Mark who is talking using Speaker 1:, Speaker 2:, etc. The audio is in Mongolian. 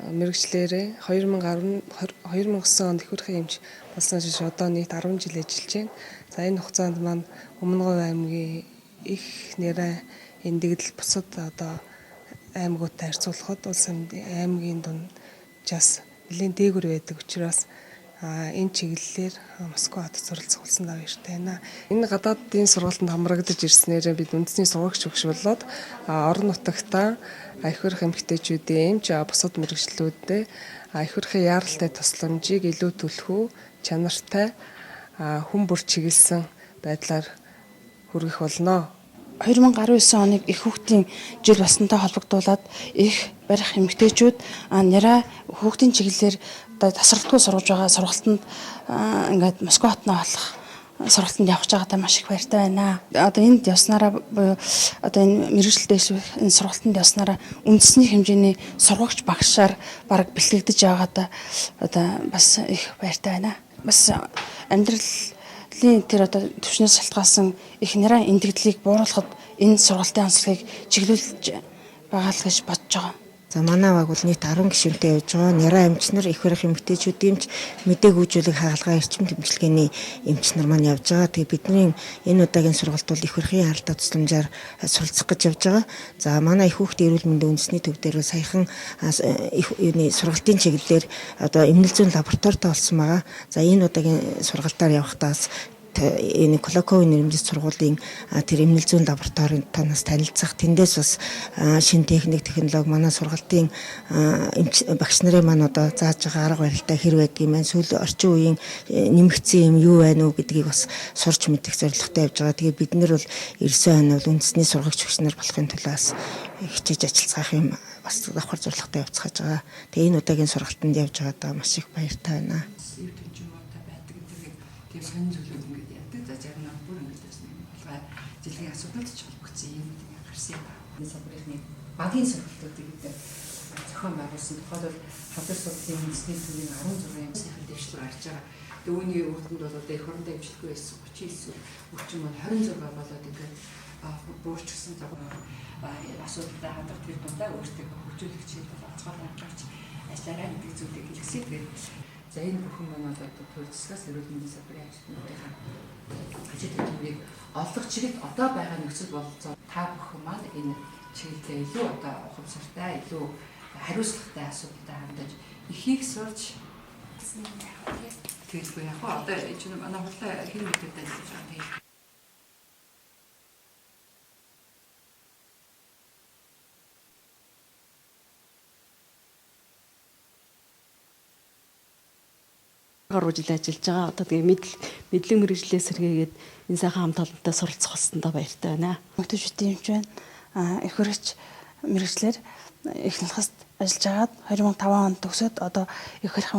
Speaker 1: мэргэжлээрээ 2009 онд их хурлын эмч болсон шиш одоо нийт 10 жил ажиллаж байна. За энэ хугацаанд маань Өмнөговь аймгийн их нэрэ эндэгдэл бусад одоо аймагуудтай харьцуулахад улс аймгийн дунджаас нэлээд дээгүүр байдаг учраас энэ чиглэлээр Москва хотод суралцах болсон баяртай байна. Энэ гадаадын сургалтанд хамрагдаж ирснээр бид үндэсний сургагч багш болоод орон нутагтаа их хурх эмэгтэйчүүдийн эмч бусад мэргэжлүүдэд их хурхын яаралтай тусламжийг илүү түлхүү чанартай хүн бүр чиглэсэн байдлаар хүргэх болно.
Speaker 2: 2019 оныг их хүүхдийн жил баснантай холбогдуулаад их барих эмэгтэйчүүд нэраа хүүхдийн чиглэлээр тасралтгүй сургаж байгаа сургалтанд ингээд Москва хотноо олох сургалтанд явж байгаадаа маш их баяртай байна. Одоо энд явснараа буюу одоо энэ мэргэжилтэйш энэ сургалтанд явснараа үндэсний хэмжээний сургагч багшаар бараг бэлтгэгдэж байгаадаа одоо бас их баяртай байна. Бас амьдралын тэр одоо төвчнөөс шалтгаалсан их нэраа эндэгдлийг бууруулахад энэ сургалтын онцлогийг чиглүүлж байгаа л гэж бодож байгаа.
Speaker 3: За манай баг бол нийт 10 гишүүнтэй явж байгаа. Няраа эмч нар, их барих эмэгтэйчүүдийн эмч, мэдээг үйлчлэг хаалгаа эрчим тэмцэлгээний эмч нар маань явж байгаа. Тэгээ бидний энэ удаагийн сургалт бол их барихын яаралтай тусламжаар суралцах гэж явж байгаа. За манай их хүүхдийн эрүүл мэндийн үндэсний төв дээр саяхан сургалтын чиглэлээр одоо эмнэлэг зүйн лабораторитой болсон байгаа. За энэ удаагийн сургалтаар явахдаас энэ Колоковын нэрмжит сургуулийн тэр эмнэлэг зүйн лабораторийн танаас танилцах, тэндээс бас шинэ технологи манай сургалтын багш нарын маань одоо зааж байгаа арга барилтай хэр байдгийг маань сүүл орчин үеийн нэмэгдсэн юм юу байна уу гэдгийг бас сурч мэдэх зорилготой явж байгаа. Тэгээ бид нар бол 9 он бол үндэсний сургагч багш нар болохын тулд бас хичээж ажиллах юм бас давхар зорилготой явцгааж байгаа. Тэгээ энэ удаагийн сургалтанд явж байгаадаа маш их баяртай байна.
Speaker 4: Тийм сонин зүйлүүд ингээд яддаг. За зарим нь бүр ингээд болгоо жилийн асуудалд ч холбогдсон юм гарсан юм байна. Энэ салбарын багийн сургалтуудыг гэдэг зохион байгуулсан. Тухайлбал хадгалт судлалын үндэсний төвийн 16 сайхан дэвшлэр гарч байгаа. Тэгээ үүний үр дүнд бол одоо их орондоо имжлэхгүй байсан 39 өвчин маань 26 болоод ингээд буурчсан асуудалтай хадгалт тэр дундаа өөртөө хөгжүүлэгч бол онцгой хангаж ажиллаарай гэдэг зүйлийг хэлсэн. Тэгээд за энэ бүхэн маань одоо төрөлцгөөс эрүүл мэндийн салбарын ажилтнуудынхаа ажил хөдөлмөрийг олох чиглэл одоо байгаа нөхцөл бололцоо та бүхэн маань энэ чиглэлээ илүү одоо ухамсартай, илүү хариуцлагатай асуудалтай хандаж эхийг сурч тэгэлгүй яг одоо чинь манай хурлаа хэн мэдээд байж байгаа юм.
Speaker 5: Гаруй жил ажиллаж байгаа. Одоо тэгээ мэдлэг мэргэжлээс сэргээгээд энэ сайхан хамт олонтой суралцах болсондоо баяртай байна.
Speaker 2: Эмэгтэйчүүдийн эмч байна. Их хургч мэргэжлэр эхлэлхэст ажиллаж агаад 2005 онд төгсөөд одоо их хурх